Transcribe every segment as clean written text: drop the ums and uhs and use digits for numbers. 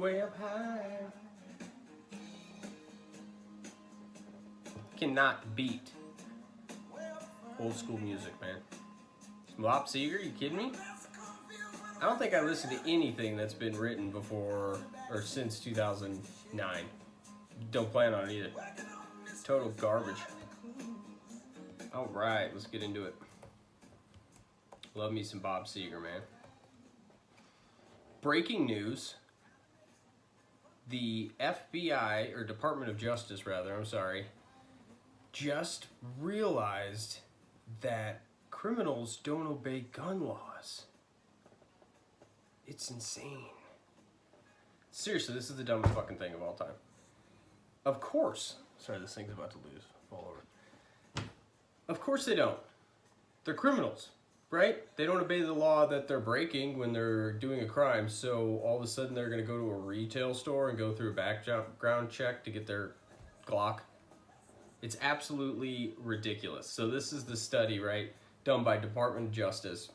way up high. Cannot beat old school music, man. Bob Seger, you kidding me? I don't think I listened to anything that's been written before or since 2009. Don't plan on it either. Total garbage. All right, let's get into it. Love me some Bob Seger, man. Breaking news. The FBI, or Department of Justice rather, I'm sorry, just realized that criminals don't obey gun laws. It's insane. Seriously, this is the dumbest fucking thing of all time. Of course. Sorry, this thing's about to fall over. Of course they don't. They're criminals, right? They don't obey the law that they're breaking when they're doing a crime, so all of a sudden they're going to go to a retail store and go through a background check to get their Glock. It's absolutely ridiculous. So this is the study, right, done by Department of Justice.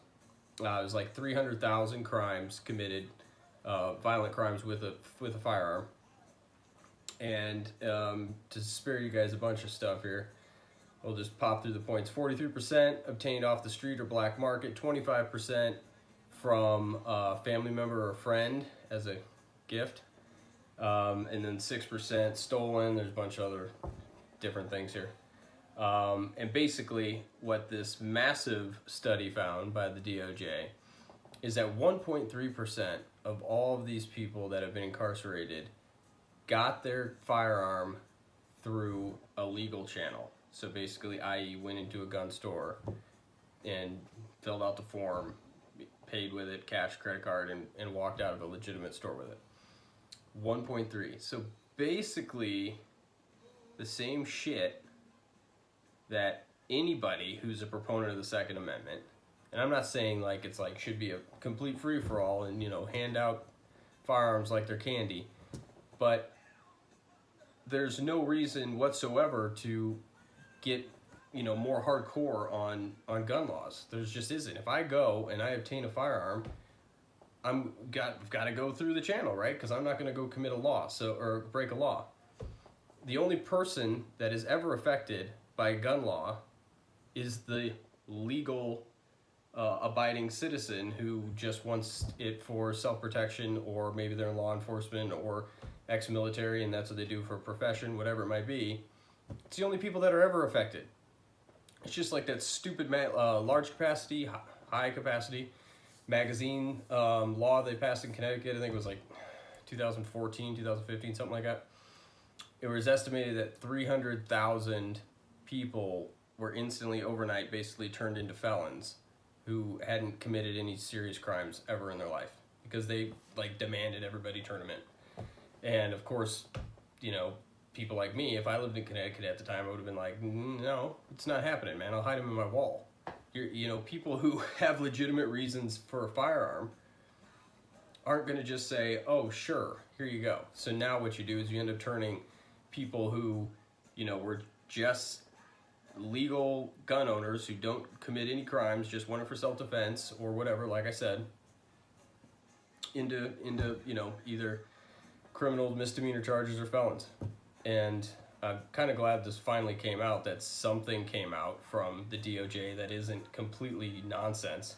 It was like 300,000 crimes committed, violent crimes with a firearm. And to spare you guys a bunch of stuff here, we'll just pop through the points. 43% obtained off the street or black market, 25% from a family member or friend as a gift, and then 6% stolen. There's a bunch of other different things here. And basically what this massive study found by the DOJ is that 1.3% of all of these people that have been incarcerated got their firearm through a legal channel. So basically, i.e. went into a gun store and filled out the form, paid with it, cash, credit card, and walked out of a legitimate store with it. 1.3. So basically the same shit that anybody who's a proponent of the Second Amendment, and I'm not saying like it's like should be a complete free-for-all and, you know, hand out firearms like they're candy, but there's no reason whatsoever to get, you know, more hardcore on gun laws. There's just isn't. If I go and I obtain a firearm, I've got to go through the channel, right? Because I'm not going to go commit a law, or break a law. The only person that is ever affected by a gun law is the legal abiding citizen who just wants it for self-protection, or maybe they're in law enforcement or ex-military and that's what they do for a profession, whatever it might be. It's the only people that are ever affected. It's just like that stupid large capacity, high capacity magazine law they passed in Connecticut. I think it was like 2014, 2015, something like that. It was estimated that 300,000 people were instantly overnight basically turned into felons who hadn't committed any serious crimes ever in their life because they like demanded everybody turn them in. And of course, you know, people like me, if I lived in Connecticut at the time, I would have been like, no, it's not happening, man. I'll hide them in my wall. You know, people who have legitimate reasons for a firearm aren't going to just say, oh, sure, here you go. So now what you do is you end up turning people who, you know, were just legal gun owners who don't commit any crimes, just want it for self-defense or whatever, like I said, into you know, either criminal misdemeanor charges or felons. And I'm kind of glad this finally came out, that something came out from the DOJ that isn't completely nonsense.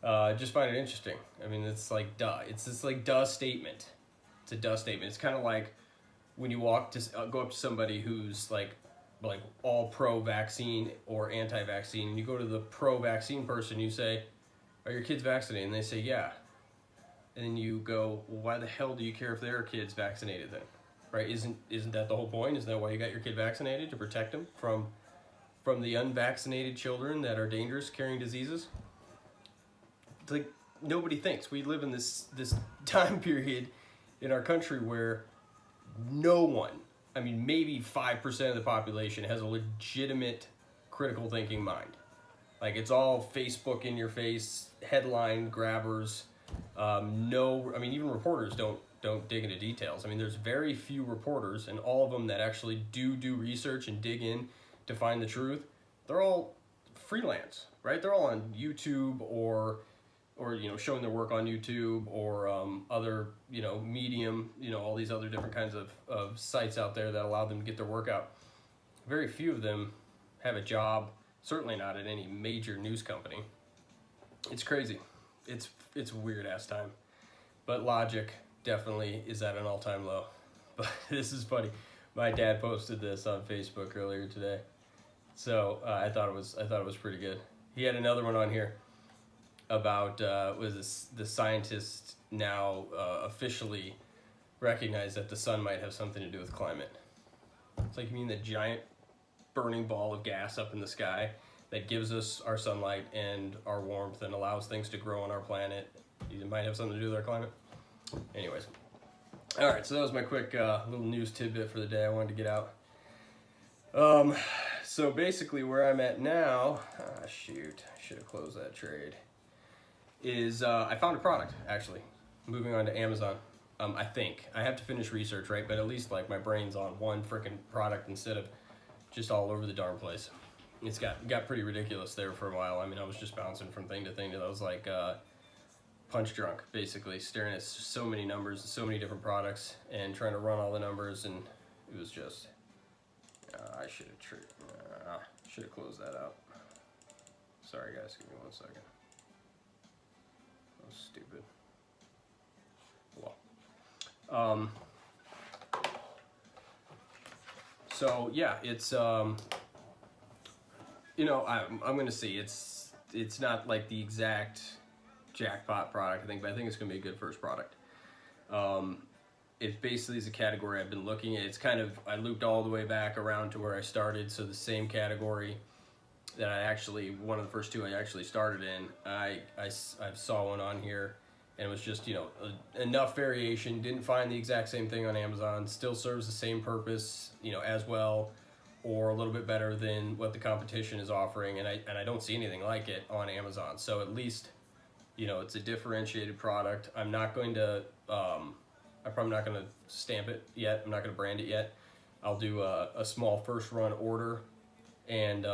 I just find it interesting. I mean, it's like duh. It's this like duh statement. It's a duh statement. It's kind of like when you go up to somebody who's like all pro-vaccine or anti-vaccine, and you go to the pro-vaccine person, you say, are your kids vaccinated? And they say, yeah. And then you go, well, why the hell do you care if their kid's vaccinated then? Right? Isn't that the whole point? Isn't that why you got your kid vaccinated, to protect them from the unvaccinated children that are dangerous, carrying diseases? It's like nobody thinks. We live in this time period in our country where no one, I mean maybe 5% of the population has a legitimate critical thinking mind. Like it's all Facebook in your face, headline grabbers. No, I mean even reporters don't dig into details. I mean there's very few reporters, and all of them that actually do research and dig in to find the truth, they're all freelance, right? They're all on YouTube or or showing their work on YouTube or other Medium, all these other different kinds of sites out there that allow them to get their work out. Very few of them have a job, certainly not at any major news company. It's crazy. It's a weird ass time. But Logic definitely is at an all-time low. But this is funny. My dad posted this on Facebook earlier today, so I thought it was pretty good. He had another one on here about the scientists now officially recognize that the sun might have something to do with climate. It's like, you mean the giant burning ball of gas up in the sky that gives us our sunlight and our warmth and allows things to grow on our planet? It might have something to do with our climate. Anyways, all right. So that was my quick little news tidbit for the day I wanted to get out. So basically, where I'm at now, shoot, I should have closed that trade. Is I found a product, actually. Moving on to Amazon. I think I have to finish research, right? But at least like my brain's on one freaking product instead of just all over the darn place. It's got pretty ridiculous there for a while. I mean, I was just bouncing from thing to thing. I was like punch drunk, basically, staring at so many numbers and so many different products and trying to run all the numbers, and it was just I should have closed that out. Sorry guys, give me 1 second. That was stupid. Well, so yeah, it's I'm gonna see. It's not like the exact jackpot product, I think, but I think it's gonna be a good first product. It basically is a category I've been looking at. It's kind of, I looped all the way back around to where I started, so the same category that one of the first two I actually started in, I saw one on here, and it was just, enough variation. Didn't find the exact same thing on Amazon. Still serves the same purpose, as well, or a little bit better than what the competition is offering, and I don't see anything like it on Amazon. So at least, it's a differentiated product. I'm probably not going to stamp it yet. I'm not going to brand it yet. I'll do a small first run order and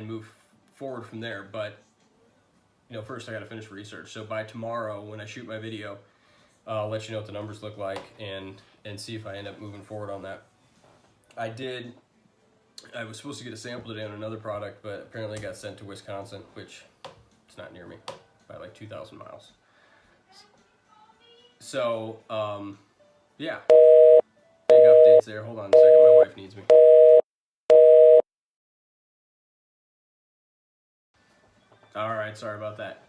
move forward from there. But first I got to finish research. So by tomorrow, when I shoot my video, I'll let you know what the numbers look like and see if I end up moving forward on that. I was supposed to get a sample today on another product, but apparently it got sent to Wisconsin, which it's not near me by like 2,000 miles. So, yeah, big updates there. Hold on a second, my wife needs me. All right, sorry about that.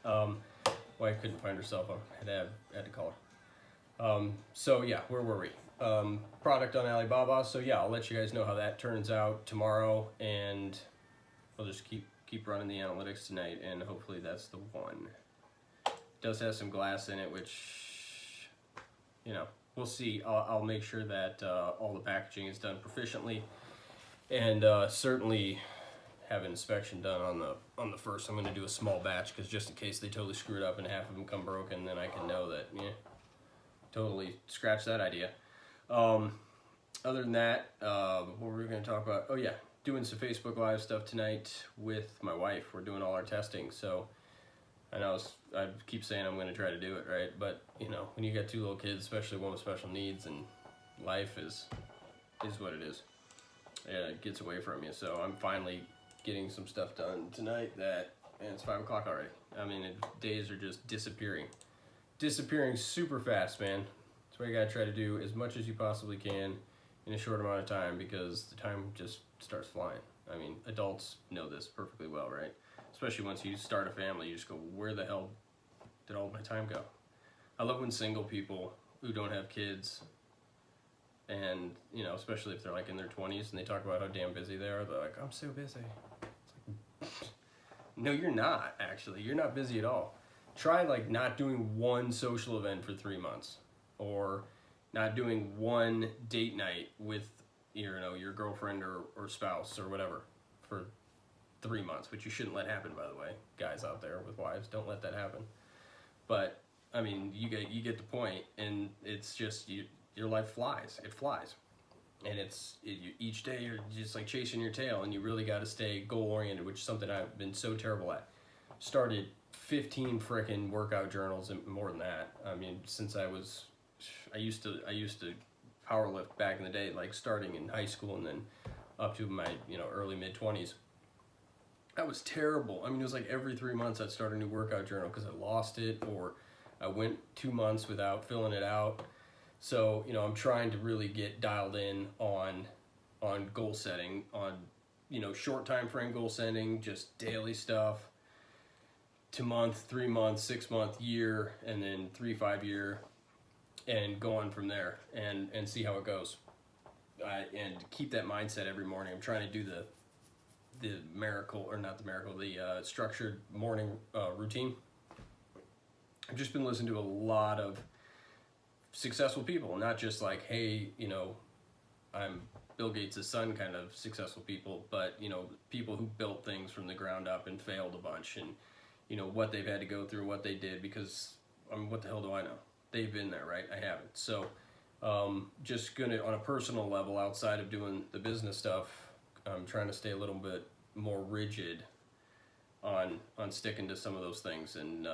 Wife couldn't find her cell phone. Had to call her. So yeah, where were we? Product on Alibaba. So yeah, I'll let you guys know how that turns out tomorrow, and I'll just keep running the analytics tonight, and hopefully that's the one. It does have some glass in it, which, we'll see. I'll make sure that all the packaging is done proficiently, and certainly have an inspection done on the first. I'm going to do a small batch, because just in case they totally screw it up and half of them come broken, then I can know that, totally scratch that idea. Other than that, what were we going to talk about? Oh yeah, doing some Facebook Live stuff tonight with my wife. We're doing all our testing, so I know I keep saying I'm going to try to do it, right? But, when you got two little kids, especially one with special needs, and life is what it is. Yeah, it gets away from you. So I'm finally getting some stuff done tonight and it's 5 o'clock already. I mean, days are just disappearing super fast, man. That's why you got to try to do as much as you possibly can in a short amount of time, because the time just starts flying. I mean, adults know this perfectly well, right? Especially once you start a family, you just go, where the hell did all my time go? I love when single people who don't have kids, and, especially if they're like in their 20s and they talk about how damn busy they are, they're like, I'm so busy. It's like, no, you're not, actually. You're not busy at all. Try like not doing one social event for 3 months, or not doing one date night with, your girlfriend or spouse or whatever for 3 months, which you shouldn't let happen, by the way. Guys out there with wives, don't let that happen. But I mean, you get the point, and it's just your life flies. It flies, and each day you're just like chasing your tail, and you really got to stay goal oriented, which is something I've been so terrible at. Started 15 frickin' workout journals and more than that. I mean, since I used to power lift back in the day, like starting in high school and then up to my, early mid 20s. That was terrible. I mean, it was like every 3 months I'd start a new workout journal because I lost it, or I went 2 months without filling it out. So, I'm trying to really get dialed in on goal setting, on, short time frame goal setting, just daily stuff, 2 month, 3 month, 6 month, year, and then 3, 5 year, and go on from there and see how it goes. And keep that mindset every morning. I'm trying to do the structured morning routine. I've just been listening to a lot of successful people, not just like, hey, I'm Bill Gates' son kind of successful people, but, people who built things from the ground up and failed a bunch, and, what they've had to go through, what they did, because, what the hell do I know? They've been there, right? I haven't. So, just gonna, on a personal level, outside of doing the business stuff, I'm trying to stay a little bit more rigid on sticking to some of those things, and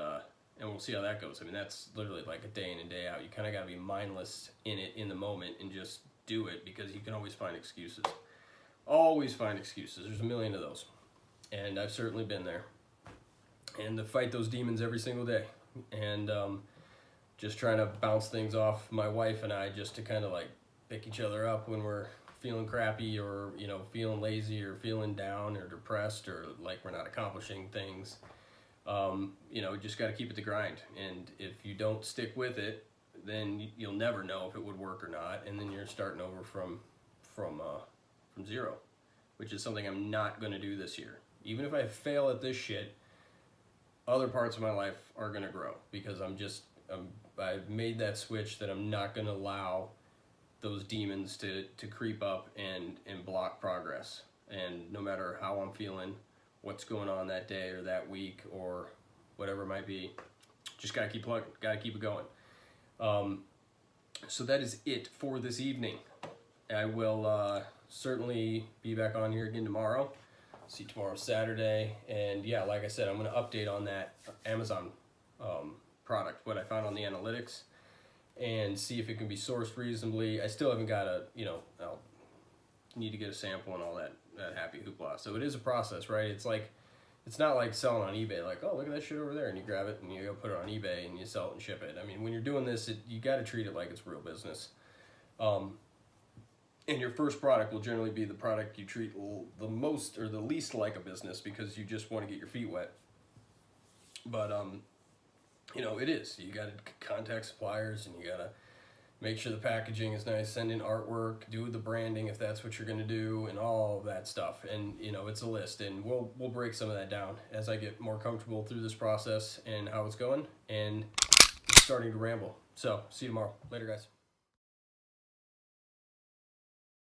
we'll see how that goes. I mean, that's literally like a day in and day out. You kind of got to be mindless in it in the moment and just do it, because you can always find excuses. Always find excuses. There's a million of those, and I've certainly been there. And to fight those demons every single day, and just trying to bounce things off my wife and I, just to kind of like pick each other up when we're feeling crappy, or feeling lazy, or feeling down, or depressed, or like we're not accomplishing things. Just got to keep it the grind, and if you don't stick with it, then you'll never know if it would work or not, and then you're starting over from zero, which is something I'm not going to do this year. Even if I fail at this shit, other parts of my life are going to grow, because I've made that switch that I'm not going to allow those demons to creep up and block progress. And no matter how I'm feeling, what's going on that day or that week or whatever it might be, just gotta keep plugging, gotta keep it going. So that is it for this evening. I will certainly be back on here again tomorrow. See, tomorrow's Saturday, and yeah, like I said, I'm gonna update on that Amazon product, what I found on the analytics, and see if it can be sourced reasonably. I still haven't got I'll need to get a sample and all that happy hoopla. So it is a process, right? It's not like selling on eBay, like, oh, look at that shit over there, and you grab it and you go put it on eBay and you sell it and ship it. I mean, when you're doing this, you got to treat it like it's real business. And your first product will generally be the product you treat the most or the least like a business, because you just want to get your feet wet. But it is. You got to contact suppliers, and you got to make sure the packaging is nice, send in artwork, do the branding if that's what you're going to do, and all of that stuff. And it's a list, and we'll break some of that down as I get more comfortable through this process and how it's going, and it's starting to ramble. So see you tomorrow. Later, guys.